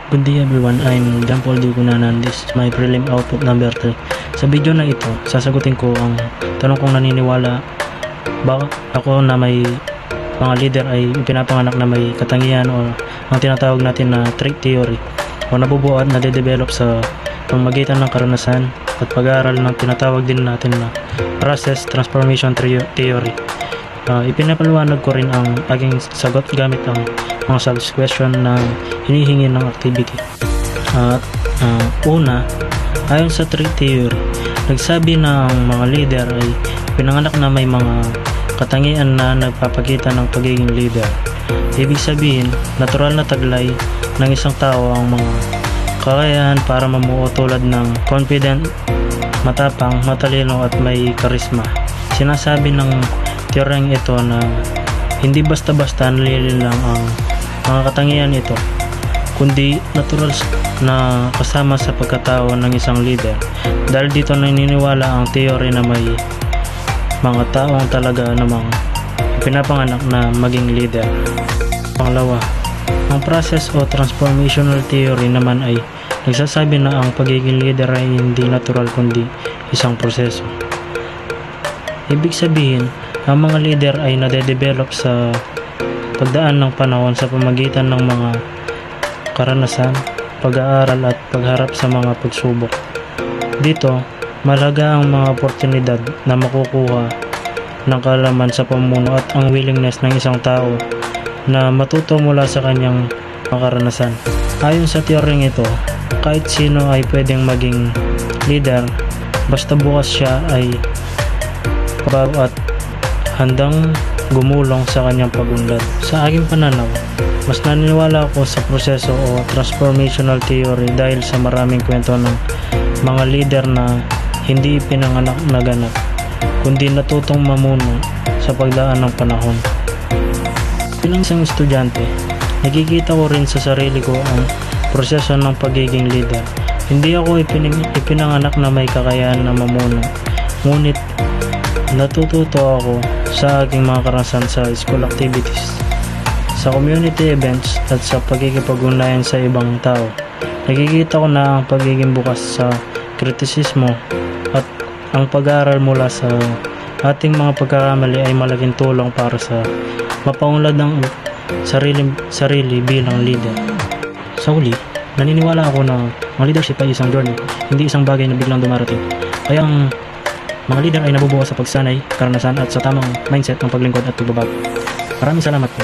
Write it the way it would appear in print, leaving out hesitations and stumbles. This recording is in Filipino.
Good day everyone, I'm John Paul D. Cunanan. This is my prelim output number 3. Sa video na ito, sasagutin ko ang tanong kung naniniwala ba ako na may mga leader ay pinapanganak na may katangian o ang tinatawag natin na trait theory o nabubuo at nade-develop sa pamamagitan ng karanasan at pag-aaral ng tinatawag din natin na process transformation theory. Ipinapaliwanag ko rin ang aking sagot gamit ang mga subject question na hinihingi ng activity. At una, ayon sa trait theory, nagsabi na ang mga leader ay pinanganak na may mga katangian na nagpapakita ng pagiging leader. Ibig sabihin, natural na taglay ng isang tao ang mga kakayahan para mamuo tulad ng confident, matapang, matalino at may karisma. Sinasabi ng teoryang ito na hindi basta-basta nalililang ang mga katangian ito, kundi natural na kasama sa pagkatao ng isang leader. Dahil dito naniniwala ang teorya na may mga taong talaga namang pinapanganak na maging leader. Pangalawa, ang process o transformational theory naman ay nagsasabi na ang pagiging leader ay hindi natural kundi isang proseso. Ibig sabihin, ang mga leader ay nade-develop sa pagdaan ng panahon sa pamamagitan ng mga karanasan, pag-aaral at pagharap sa mga pagsubok. Dito, malaga ang mga oportunidad na makukuha ng kaalaman sa pamumuno at ang willingness ng isang tao na matuto mula sa kanyang mga karanasan. Ayon sa teoryang ito, kahit sino ay pwedeng maging leader basta bukas siya ay at handang gumulong sa kanyang pagunlad. Sa aking pananaw, mas naniniwala ako sa proseso o transformational theory dahil sa maraming kwento ng mga leader na hindi pinanganak na ganap, kundi natutong mamuno sa pagdaan ng panahon. Bilang isang estudyante, nakikita ko rin sa sarili ko ang proseso ng pagiging leader. Hindi ako ipinanganak na may kakayahan na mamuno, ngunit natututo ako sa aking mga karanasan sa school activities, sa community events at sa pagkikipag-ugnayan sa ibang tao. Nakikita ko na ang pagiging bukas sa kritisismo at ang pag-aaral mula sa ating mga pagkakamali ay malaking tulong para sa mapaunlad ng sarili bilang leader. Sa huli, naniniwala ako na ang leadership ay isang journey, hindi isang bagay na biglang dumarating. Kaya ang mga leader ay nabubuo sa pagsanay, karanasan at sa tamang mindset ng paglingkod at pagbabago. Maraming salamat po.